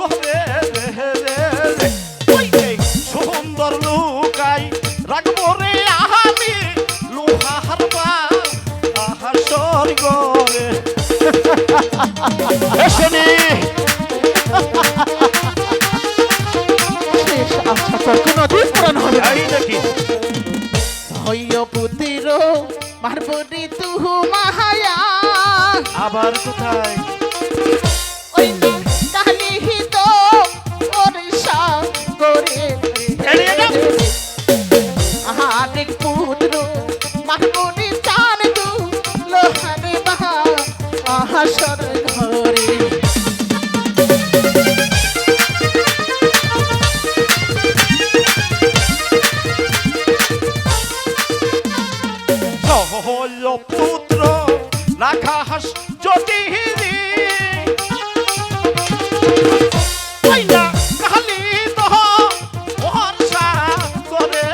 করে রে ওই যে সুন্দর লুকাই রাখবো রে আমি লোহার আহার স্বর্গ রে এসনি শেষ আশা কখনো দিন পূরণ হবে না। এই নাকি হইয় পুতির মারবরি তুহু মাহায়া আবার কোথায় ওই না কালি হিত ওরসা করে এড়িয়ে যাও। আহারে পুত্র মারবরি চান দু লোহারে বাহা আহাসর ঘরে হল পুত্র রাখাস যদি না কালি তো ভরসা করে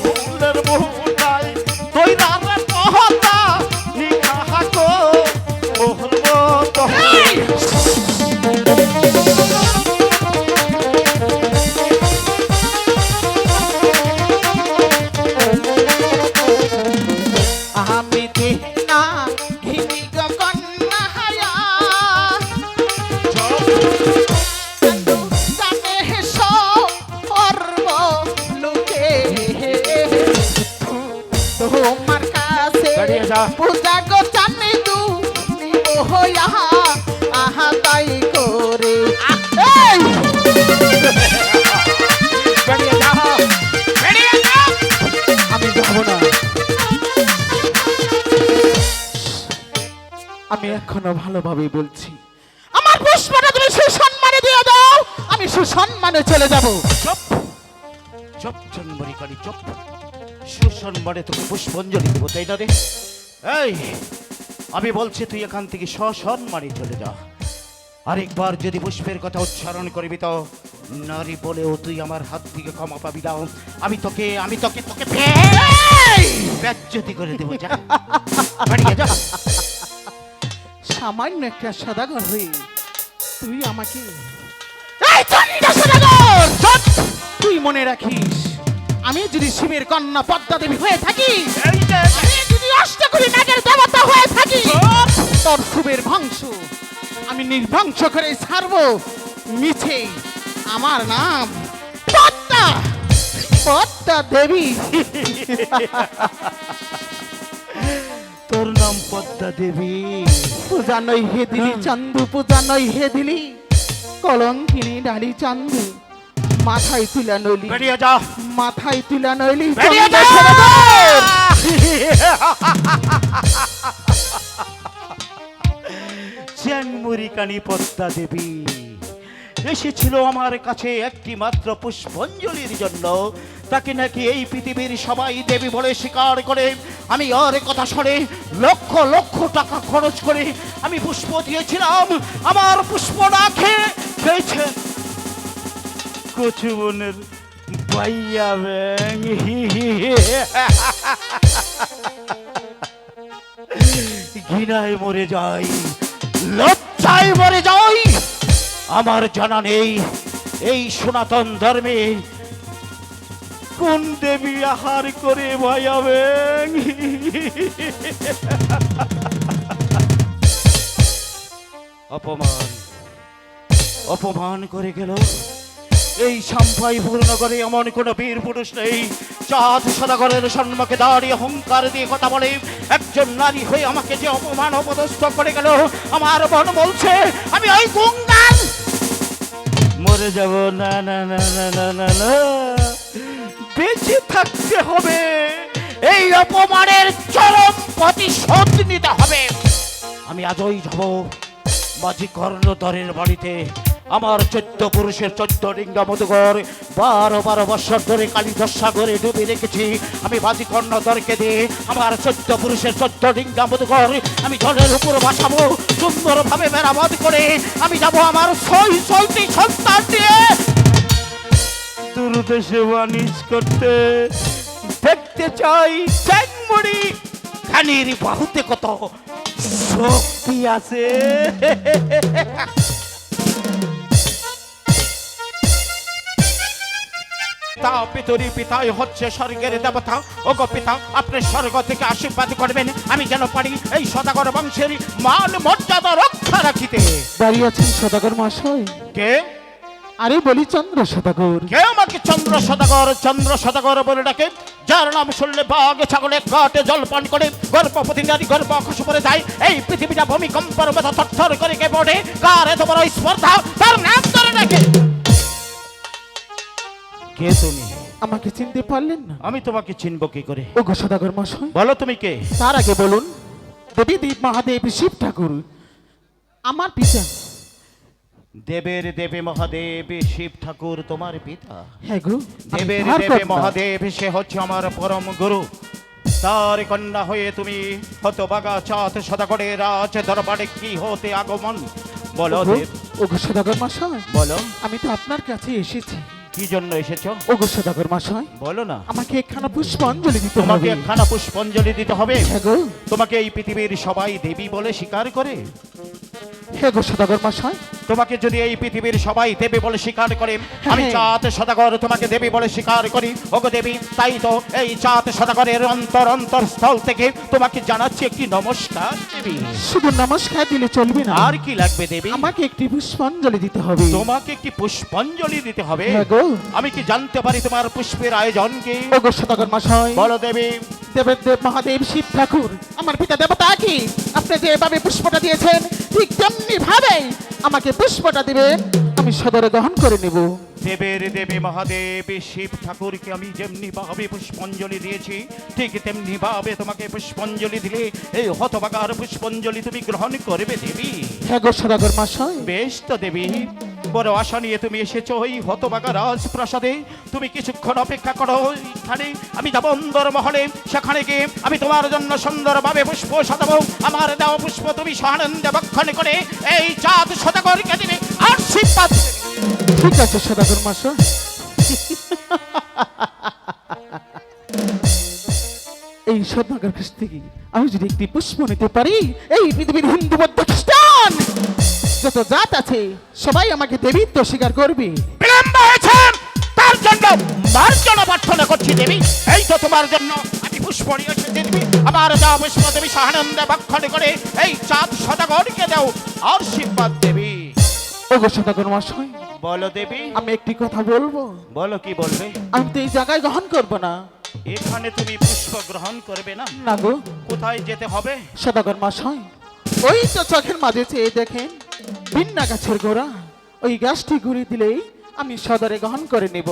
ফুলের মুহুটাই তৈরার পহতা নিখা কো মোহর মতো আমি দেনা ঘিনি গগন্না হায়া চন্দু জানে সো পর্ব লোকে তোমার কাছে দাঁড়িয়ে যা। পূজা গো জানি তু নিব হইয়া আহা তাই করে এই বেরিয়ে যাও বেরিয়ে যাও আমি যাব না আমি এখনো ভালোভাবে বলছি আমার পুষ্পটা তুমি সুসম্মানে দিয়ে দাও আমি সুসম্মানে চলে যাব চুপ চুপ জন্মরি কালী চুপ সুসম্মানে তোকে পুষ্পাঞ্জলি দেবো তাই না রে এই আমি বলছি তুই এখান থেকে সসম্মানে চলে যা আরেকবার যদি পুষ্পের কথা উচ্চারণ করবি তো নারী বলেও তুই আমার হাত থেকে ক্ষমা পাবি না আমি তোকে তোকে ব্যাজ্যতি করে দেবো যা বাড়িয়ে যা সামান্য একটা সদাগর হয়ে তুই আমাকে এই চন্ডা সদাগর চুপ! তুই মনে রাখিস আমি যদি শিবের কন্যা পদ্মা দেবী হয়ে থাকি এই যে, আমি যদি অষ্টকোটি নাগের দেবতা হয়ে থাকি তোর শুভের ধ্বংস আমি নির্ধ্বংস করে ছাড়বো মিছে আমার নাম পদ্মা পদ্মা দেবী তোর নাম পদ্মা দেবী পূজা নই হে দিলি চান্দু পূজা নই হে দিলি কলঙ্কিনী ডালি চান্দু মাথায় তুলা নইলি বেরিয়ে যা মাথায় তুলা নইলি বেরিয়ে যা চ্যাংমুরি কানি পদ্মা দেবী এসেছিল আমার কাছে একটি মাত্র পুষ্পাঞ্জলির জন্য তাকে নাকি এই পৃথিবীর সবাই দেবী বলে স্বীকার করে আমি ওর কথা শুনে লক্ষ লক্ষ টাকা খরচ করে আমি পুষ্প দিয়েছিলাম আমার পুষ্প না খেয়েছে কচু বনের বাইয়া ব্যাং ঘৃণায় মরে যাই লজ্জায় মরে যাই আমার জানা নেই এই সনাতন ধর্মে কোন দেবী আহার করে ভাইয়াবে অপমান অপমান করে গেল এই সাম্পাই পূর্ণগরে এমন কোন বীর পুরুষ নেই চাঁদ সদাগরের সম্মুখে দাঁড়িয়ে অহংকার দিয়ে কথা বলে একজন নারী হয়ে আমাকে যে অপমান অপদস্থ করে গেল আমার মন বলছে আমি ওই গঙ্গাল মরে যাব না না না না না না না বেঁচে থাকতে হবে এই অপমানের চরম প্রতিশোধ নিতে হবে আমি আজই যাব মাঝি কর্ণধরের বাড়িতে আমার 14 পুরুষের 14 ডিঙ্গা মধুকর 12 বছর ধরে কালীধর সাগরে ডুবে রেখেছি আমি বাজি কর্ণধরকে দিয়ে আমার 14 পুরুষের 14 ডিঙ্গা মধুকর আমি জলের উপর ভাসাবো সুন্দরভাবে মেরামত করে আমি যাব আমার 6টি সন্তান নিয়ে দূরদেশে বাণিজ্য করতে দেখতে চাই চ্যাংমুড়ি খানির বাহুতে কত শক্তি আছে। তা পিতরি পিতাই হচ্ছে স্বর্গের দেবতা। ও গো পিতা, আপনি স্বর্গ থেকে আশীর্বাদ করবেন আমি যেন পারি এই সদাগর বংশের মান মর্যাদা রক্ষা রাখিতে। দাঁড়িয়ে আছেন সদাগর মশাই? কে? আরে বলি চন্দ্র সদাগর। কে আমাকে চন্দ্র সদাগর বলে ডাকে? যার নাম শুনলে বাঘ ছাগলে কাটে জল পান করে, গর্ভবতী নারী গর্ভ খসে পড়ে যায়, এই পৃথিবীটা ভূমিকম্পের মতো থরথর করে কে পড়ে। কার এত বড় স্পর্ধা তার নাম ধরে ডাকে? কে তুমি? আমাকে চিনতে পারলেন না? আমি তোমাকে চিনব কি করে? ওগো সদাগর মশাই, বলো তুমি কে? তার আগে বলুন, দেবী দেব মহাদেব শিব ঠাকুর আমার পিতা। দেবের দেবে মহাদেব শিব ঠাকুর তোমার পিতা? হ্যাঁ গো, আমি দেবের তার দেবে কন্যা। মহাদেব সে হচ্ছে আমার পরম গুরু। তার কন্যা হয়ে তুমি হতবাগা চাঁদ সদাগরের রাজ দরবারে কি হতে আগমন? বলো ওগো, দেব, ওগো সদাগর মশাই, বলো আমি তো আপনার কাছে এসেছি। কি জন্য এসেছো? ওগো সদাগর মশাই, বলো না। আমাকে একখানা পুষ্পাঞ্জলি দিতে তোমাকে হবে। একখানা পুষ্পাঞ্জলি দিতে হবে? হ্যাঁ গো, তোমাকে এই পৃথিবীর সবাই দেবী বলে স্বীকার করে? হ্যাঁ গো সদাগর মশাই। তোমাকে যদি এই পৃথিবীর সবাই দেবী বলে স্বীকার করে, আমি হ্যাঁ। চাঁদ সদাগর তোমাকে দেবী বলে স্বীকার করি। ওগো দেবী, তাই তো এই চাঁদ সদাগরের অন্তরস্থল থেকে তোমাকে জানাচ্ছি একটি নমস্কার দেবী। শুধু নমস্কার দিলে চলবে না, আর কি লাগবে দেবী? আমাকে একটি পুষ্পাঞ্জলি দিতে হবে। তোমাকে একটি পুষ্পাঞ্জলি দিতে হবে। হ্যাঁ গো, আমি কি জানতে পারি তোমার পুষ্পের আয়োজন কি? ওগো সদাগর মশাই, বলো দেবী। দেবের দেব মহাদেব শিব ঠাকুর আমার পিতা দেবতা কি? আপনি যেভাবে পুষ্পটা দিয়েছেন ঠিক তেমনি ভাবে আমাকে পুষ্পটা দিবেন, আমি সদরে গ্রহণ করে নেব। দেবের দেবে মহাদেব শিব ঠাকুরকে আমি যেমনি ভাবে পুষ্পাঞ্জলি দিয়েছি, ঠিক তেমনি ভাবে তোমাকে পুষ্পাঞ্জলি দিলে এই হতবাগার পুষ্পাঞ্জলি তুমি গ্রহণ করবে দেবী। হ্যাঁ গো সদাগর মশাই। বেশ তো দেবী, বড় আশা নিয়ে তুমি এসেছো ওই হতবাগা রাজপ্রাসাদে। তুমি কিছুক্ষণ অপেক্ষা করো, এখানে আমি যাব অন্দর মহলে, সেখানে গিয়ে আমি তোমার জন্য সুন্দরভাবে পুষ্প সাজাবো। আমার দেওয়া পুষ্প তুমি সানন্দে বক্ষণ করে এই চাঁদ সদাগরকে দিবে আশীর্বাদ দেবে। ঠিক আছে সদাগর মশাই। এই সদাগর কাছ থেকে আমি যদি একটি পুষ্প নিতে পারি, এই পৃথিবীর হিন্দু বৌদ্ধ খ্রিস্টান যত জাত আছে সবাই আমাকে দেবীত্ব স্বীকার করবে। বিলম্ব হয়েছে, তার জন্য মার্জনা প্রার্থনা করছি দেবী। এই তো তোমার জন্য আমি পুষ্প নিয়ে এসেছি দেবী। আমার দেওয়া পুষ্প দেবী সানন্দে বক্ষণ করে এই চাঁদ সদাগরকে দাও আশীর্বাদ দেবী। ওগো সদাগর মশাই, বলো দেবী। আমি একটি কথা বলবো। বলো, কি বলবে? আমি তো এই জায়গায় গ্রহণ করবো না। এখানে তুমি পুষ্প গ্রহণ করবে না? না গো কোথায় যেতে হবে? সদাগর মশাই, ওই তো চোখের মাঝে চেয়ে দেখেন ভিন্না গাছের গোড়া, ওই গাছটি ঘুরিয়ে দিলেই আমি সদরে গ্রহণ করে নেব।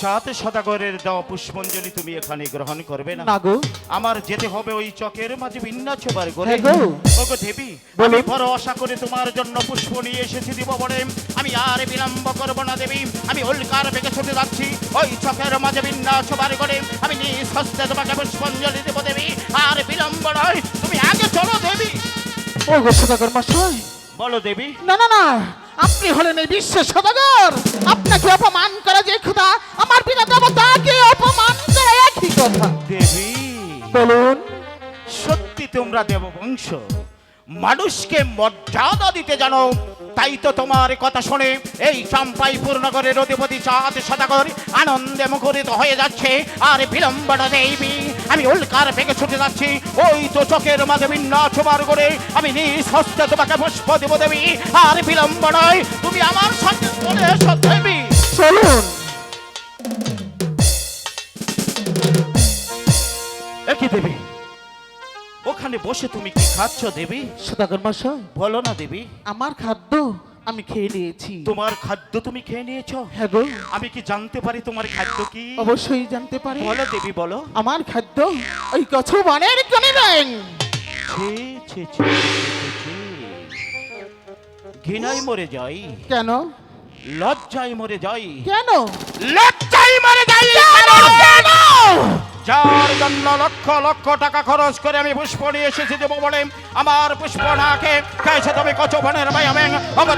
চাঁদ সদাগরের দেওয়া পুষ্পাঞ্জলি তুমি এখানে গ্রহণ করবে না? না গো, আমার যেতে হবে ওই চকের মাঝে বিন্যাসবার করে। হ্যাঁ গো। ওগো দেবী, বলুন। আমি বড় আশা করে তোমার জন্য পুষ্প নিয়ে এসেছি দিব বলে আমি আর বিলম্ব করব না দেবী। আমি উল্কার বেগে ছুটে যাচ্ছি ওই চকের মাঝে বিন্যাসবার করে, আমি নিজ হস্তে তোমাকে পুষ্পাঞ্জলি দেব দেবী। আর বিলম্ব নয়, তুমি আগে চলো দেবী। ওগো সদাগর মশাই, বলো দেবী। না না না, আপনি হলেন এই বিশ্বের সদাগর। আপনাকে অপমান করা যে খোদা, আমার পিতা দেবতাকে অপমান করা একই কথা। দেবী, বলুন। সত্যি তোমরা দেববংশ, মানুষকে মর্যাদা দিতে জানো, তাই তো তোমার কথা শুনে এই চাম্পাইপুর নগরের অধিপতি চাঁদ সদাগর আনন্দে মুখরিত হয়ে যাচ্ছে। আর বিলম্ব না দেবী, আমি উল্কার বেগে ছুটে যাচ্ছি ওই তো চোখের মাঝে বিন্যাস বার করে আমি নিজ হস্তে তোমাকে পুষ্প দেব দেবী। আর বিলম্ব নয়, তুমি আমার সঙ্গে চলে এসো দেবী। চলুন। একই দেবী, ওখানে বসে তুমি কি খাচ্ছ দেবী? সদাগর মশাই, বলো না দেবী। আমার খাদ্য আমি খেয়ে নিয়েছি। তোমার খাদ্য তুমি খেয়ে নিয়েছো? হ্যাঁ গো, আমি কি জানতে পারি তোমার খাদ্য কি? অবশ্যই জানতে পারি। বলো দেবী, বলো। আমার খাদ্য ওই কছু বনের কোনে ব্যাং। ছি ছি ছি ছি, ছি। ঘৃণায় মরে যাই, কেন লজ্জায় মরে যাই, কেন লজ্জায় মরে যাই। কেন? যার জন্য লক্ষ লক্ষ টাকা খরচ করে আমি পুষ্প নিয়ে এসেছি দেবো বলে আমার পুষ্প না খেয়েছে তুমি কচুবনের মায়ামেং।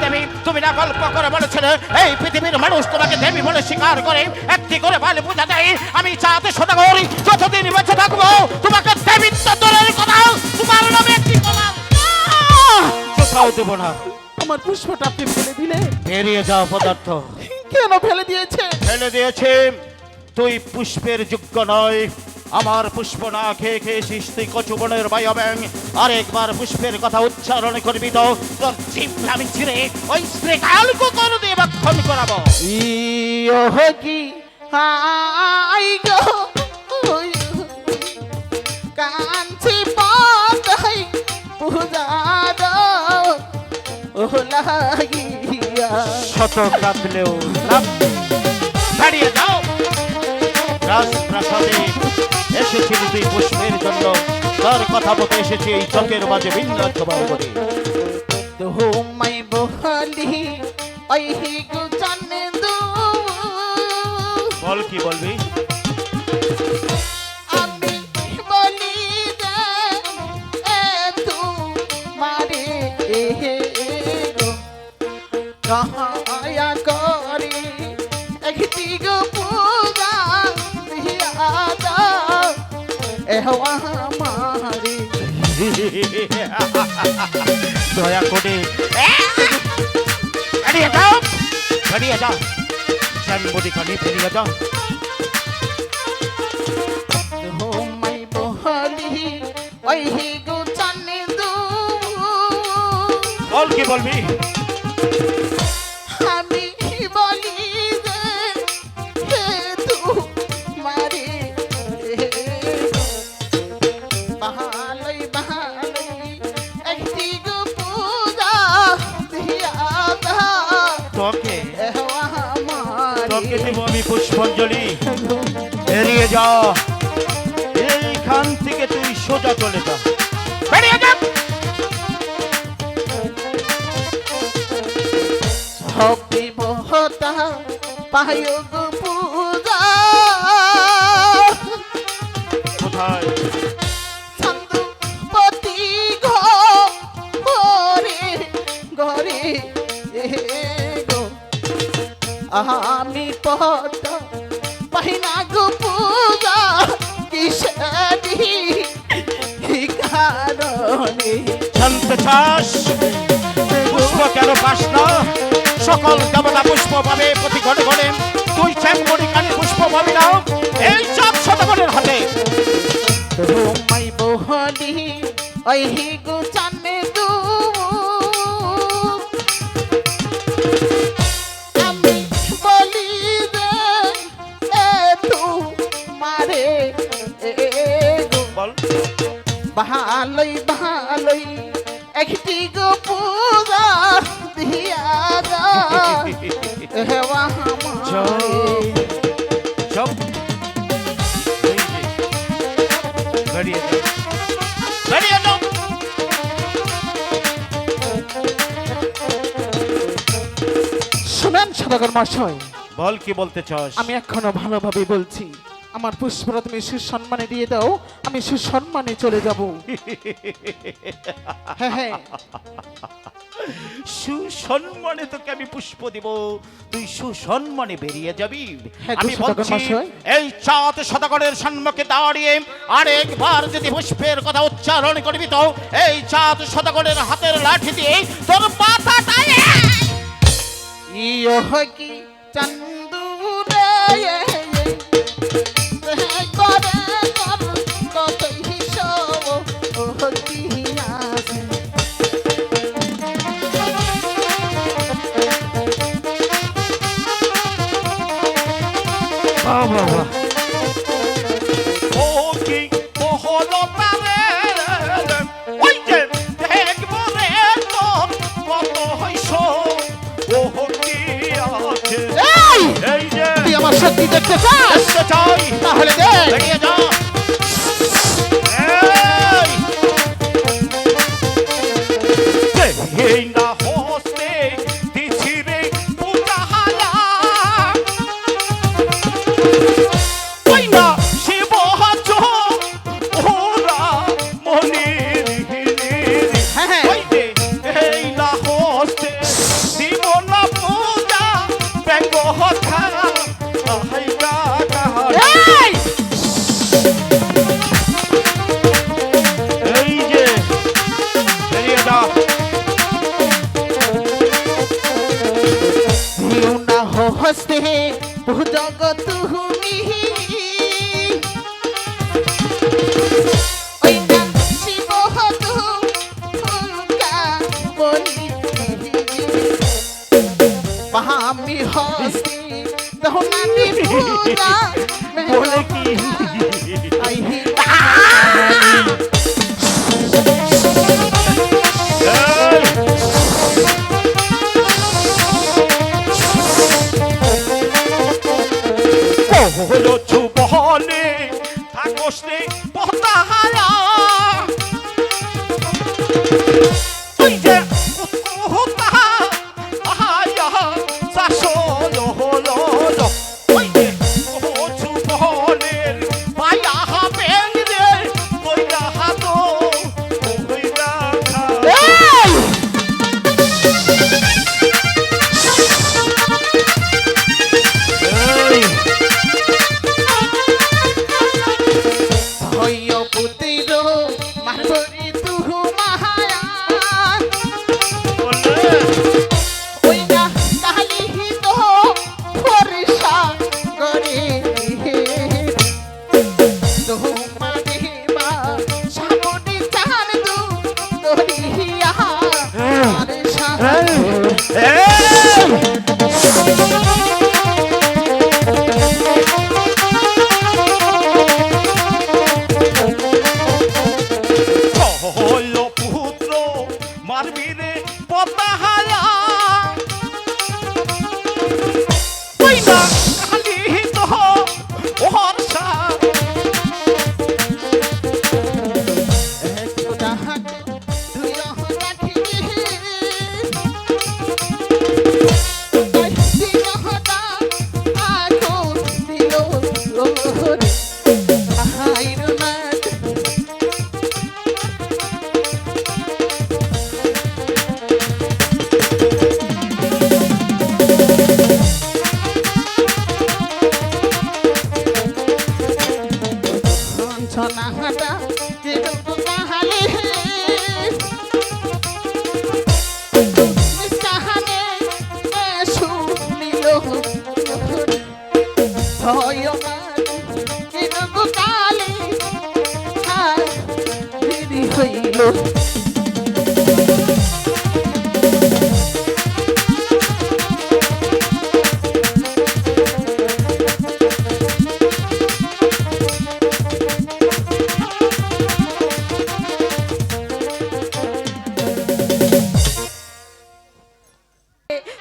দেবী, তুমি না গল্প করে বলেছিলে এই পৃথিবীর মানুষ তোমাকে দেবী বলে স্বীকার করে, একটি করে বলে বোঝা যায় আমি চাঁদ সদাগর যতদিন বেঁচে থাকবো তোমাকে দেবীত্ব দূরের কথা তোমার নামে একটি কথা দেব না। আমার পুষ্পটা আপনি ফেলে দিলে। বেরিয়ে যাও পদার্থ। কেন ফেলে দিয়েছে? ফেলে দিয়েছে, তুই পুষ্পের যোগ্য নয়। আমার পুষ্প না খেয়ে খেয়েছিস তুই কচুবনের বায়া ব্যাং। আরেকবার পুষ্পের কথা উচ্চারণ করবি তো তোর জিভ আমি ছিঁড়ে ওই স্প্রে কালকো করে দিয়ে ভক্ষণ করাবো। ইয়ো কি হাই গো কাঞ্চি পাতাই পূজার লাগিয়া। শত কাঁদলেও লাভ। দাঁড়িয়ে যাও। রাজপ্রাসাদে এসেছিলি তুই পুষ্পের জন্য, তার কথা মতো এসেছি এই চকের মাঝে বিন্যাস সবার করে। তোমায় বলি ওই গো জানে দু। বল কি বলবি? আমি বলি যে এ তোমারে গো কায়া করি একটি গো পূজা দিয়া দাও এহওয়া মারি। দয়া করে বেরিয়ে যাও, বেরিয়ে যাও, শ্যামবতী কানে বেরিয়ে যাও। তোমায় বলি ওই গো জানে দু। বল কি বলবি? আমি বলি যে হে তোমারে ভালোই ভালোই একটি গো পূজা দিয়া দাও তোকে আমারে। দেব আমি পুষ্পাঞ্জলি। বেরিয়ে যা, এইখান থেকে তুই সোজা চলে যা, বেরিয়ে যা। হবি বহতা পায় গো পূজা কোথায়? চন্দ্রপতি ঘরে ঘরে গো আমি পদ পাইনা গো পূজা কিসেরি কারণে। জানতে চাস পুষ্প কেন পাস না? সকল দেবতা পুষ্প পাবে প্রতি ঘরে ঘরে, তুই শ্যামবতী কানে পুষ্প পাবি না এই চাপ শতগণের হাতে। তোমায় বলি ওই গো জানে দু। আমি বলি যে এ তোমারে গো বল ভালোই ভালোই একটি গো পূজা দিয়া দাও হেওয়া আমারে। চপ বেরিয়ে যা, বেরিয়ে যা। শুনেন সদাগর মশাই, বল কি বলতে চাস? আমি এখনো ভালোভাবে বলছি, আমার পুষ্পরা তুমি সুসম্মানে দিয়ে দাও, আমি সুসম্মানে চলে যাব। হ্যাঁ হ্যাঁ সুসম্মানে তোকে আমি পুষ্প দিব, তুই সুসম্মানে বেরিয়ে যাবি। হ্যাঁ, আমি সদাগর বলছি মশাই। এই চাঁদ সদাগরের সম্মুখে দাঁড়িয়ে আরেকবার যদি পুষ্পের কথা উচ্চারণ করবি তো এই চাঁদ সদাগরের হাতের লাঠি দিয়ে তোর মাথাটা ইয়ো কি চন্দুরে করে কর কত হিসাব ও কি আছে। বাবা ও কি বহলতা রে, ওই যে দেখবো রে তোর কত হইছ ও কি আছে। এই এই যে তুই আমার শক্তি দেখতে চাস? দেখতে চাই, তাহলে দেখ। বেরিয়ে যা। এই না হস্তে দিছি রে পূজাহারা, ওই না শিব হাজ ওরা মনির হিনির। হ্যাঁ হ্যাঁ ওই যে এই না হস্তে দিব না পূজা ব্যঙ্গ হঠা আহাই গা কাহারা। এই হস্তে ভুজগ তুমি ওই না শিব তুকা বলি বাহামি হস্তে দহনানি পূজা বলে কি আইহি হলো চুবহলে থাকোস রে পতাহায়া তুই যে উৎকুহতা আহায়া শাসন হলো তুই যে চুবহলের পায়া হাবেন রে কইরা হাতো কইরা খা মারবরি তুহু মাহায়া বলে ওই না কালি তো ফরিসা করে তোমা দেবা সামনে চান দু দরিয়া আরে হলো পুত্র মারবি রে পতাহারা ওই না খালি তো হর্ষা সোনাহাটা যেটুকু কাহালে মিষ্টাহানে শুনিল ভয় যেটুকু কালে দেরি হইল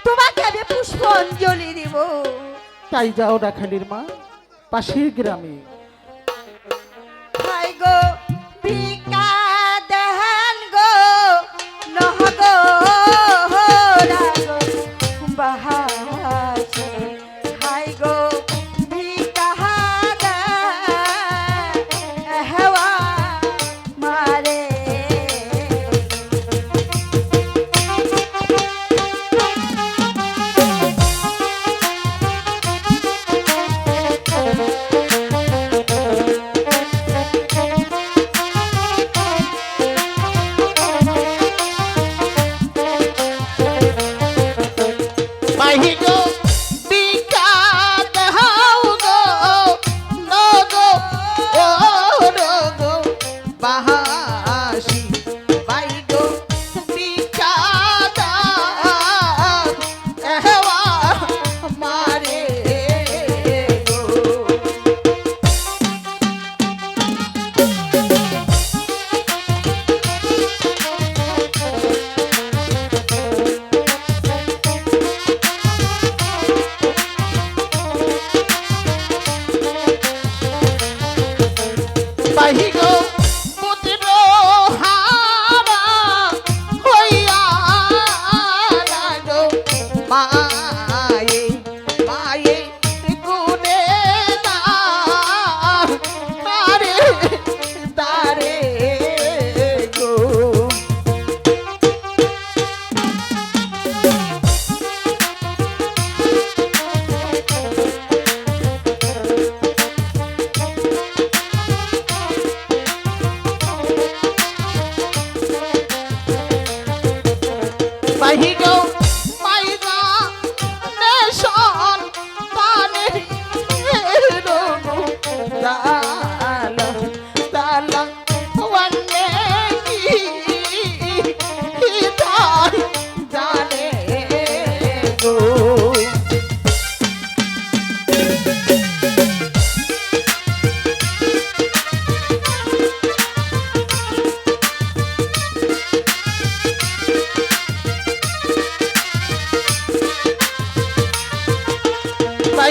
তোমাকে আমি পুষ্পাঞ্জলি দিব। তাই যাও রাখালির মা পাশের গ্রামে হাই গো ভিকা দেহান গো নহ গো রাগো বাহাসে হাই গো ভিকা হেওয়া মারে মাহি গো বিকাত হাও গো নগো ও নগো বাহাসি বাই গো বিকাত হেওয়া মারে গো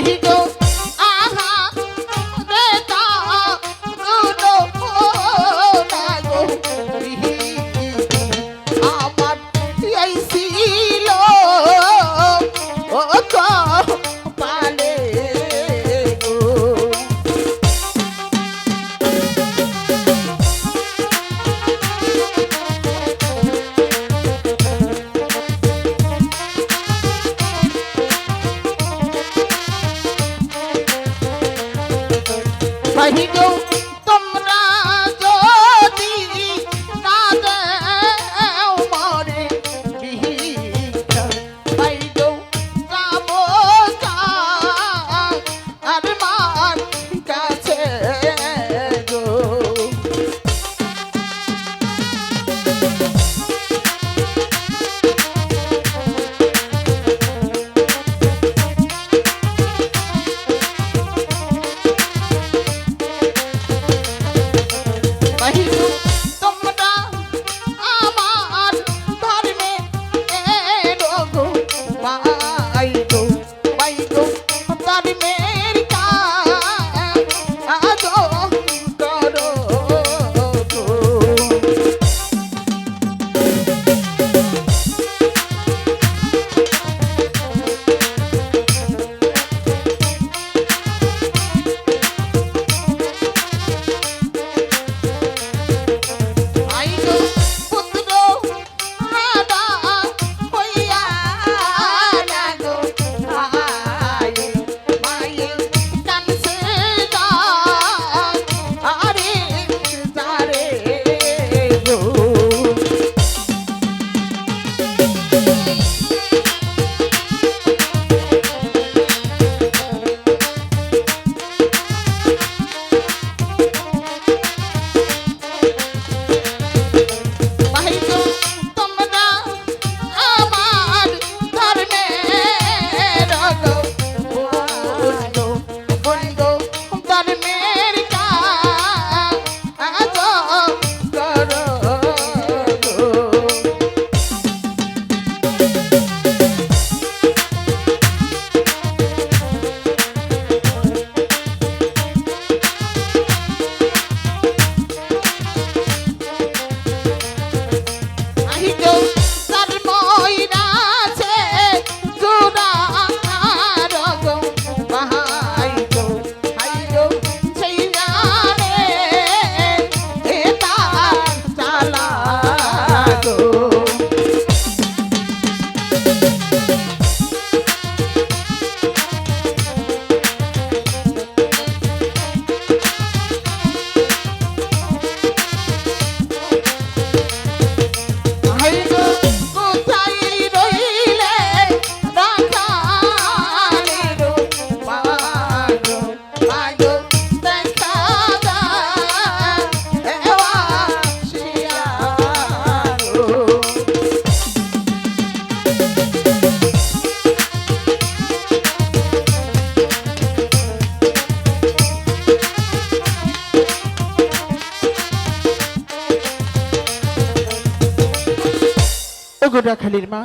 ভাই গো আহা রে তা গুলো না গো আমার এই ছিল ও পালে গো ভাই গো তোমরা যদি না দেও মরে ভিক্ষা ভাই গো যাবো আর মার কাছে গো ভাই গো তোমরা আমার ধর্মে এলো গো ভাই গো ধর্মের কাজ করো গো ভাই গো পুত্র হাদা হইয়া না গো ভাই মায়ের কানছে যা আরে যারে গো ভাই গো তোমরা আমার ধর্মের গো বোন গো ধর্মের কাজ করো গো ভাই গো তার ময়রাছে জোড়া গো ভাই গো সেই জানে এটা চালা গো ভাই গো কোথায় রইলে রাখালে গো ভাই গো দেখা দেওয়া শিয়া গো ওগো রাখালির মা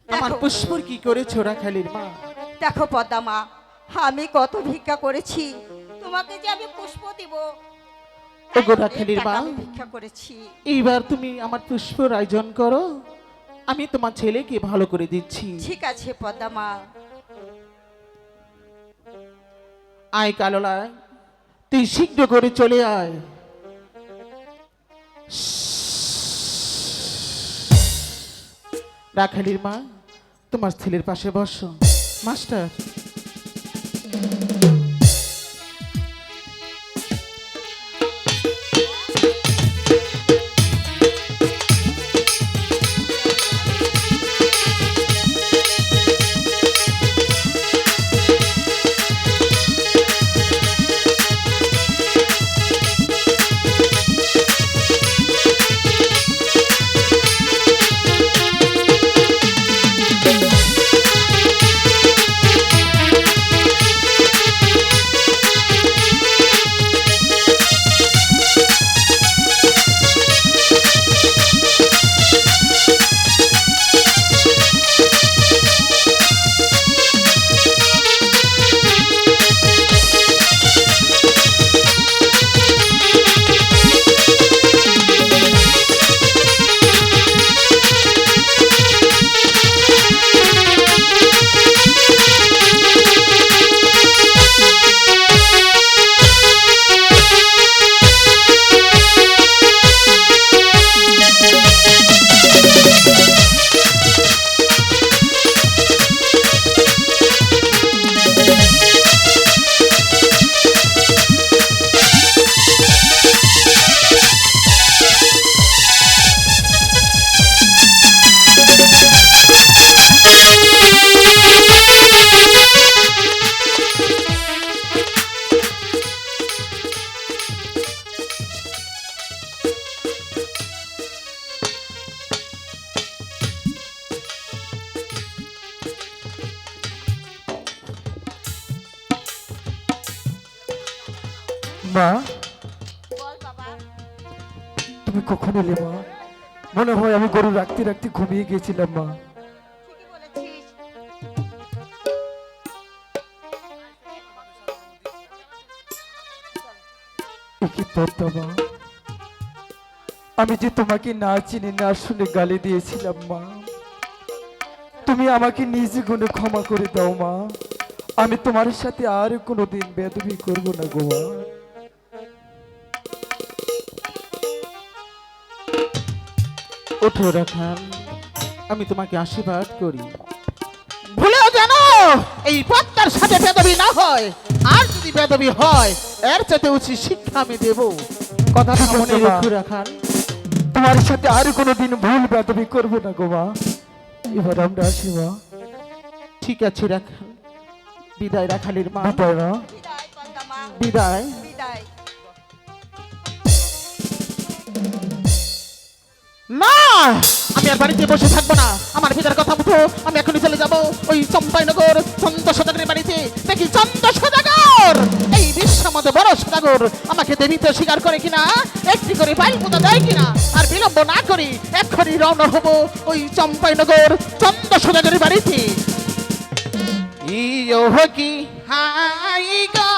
আমার দেখো। পুষ্পর কি করেছো রাখালির মা দেখো পদ্মা আমি কত ভিক্ষা করেছি তোমাকে যে আমি পুষ্প দিব ওগো রাখালির মা আমি ভিক্ষা করেছি এইবার তুমি আমার পুষ্পর আয়োজন করো আমি তোমার ছেলেকে ভালো করে দিচ্ছি ঠিক আছে পদ্মা আয় কালোলা তুই শীঘ্র করে চলে আয় রাখালির মা তোমার ছেলের পাশে বসো মাস্টার মা বল বাবা। তুমি কখন এলে মা? মনে হয় আমি গরু রাখতে রাখতে ঘুমিয়ে গিয়েছিলাম মা। ঠিকই বলেছিস। এ কি পদ্মা মা, আমি যে তোমাকে না চিনি না শুনে গালি দিয়েছিলাম মা, তুমি আমাকে নিজ গুণে ক্ষমা করে দাও মা। আমি তোমার সাথে আর কোনোদিন বেয়াদবি করব না গো মা। ওঠো রাখাল, আমি তোমাকে আশীর্বাদ করি। ভুলেও জানো এই পদ্মার সাথে বেদবি না হয়, আর যদি বেদবি হয় এর চাইতে উচিত শিক্ষা আমি দেব। কথাটা ঠিক আছে, মনে মা। রেখো রাখাল। তোমার সাথে আর কোনোদিন ভুল বেয়াদবি করব না গো মা। এবার আমরা আসি মা। ঠিক আছে রাখাল, বিদায় রাখালের মা, বিদায় মা। বিদায় পদ্মা মা। বিদায়। বিদায়। না, আমি আর বাড়িতে বসে থাকবো না। আমার পিতার কথা মতো আমি এখনই চলে যাব ওই চম্পাইনগর চন্দ্র সদাগরের বাড়িতে। দেখি চন্দ্র সদাগর, এই বিশ্বের মধ্যে বড় সদাগর, আমাকে দেবীতে স্বীকার করে কিনা, একটি করে পাইল পোতা দেয় কিনা। আর বিলম্ব না করি এক্ষুনি রওনা হব ওই চম্পাইনগর চন্দ্র সদাগরের বাড়িতে। ইয়ো কি হাই গো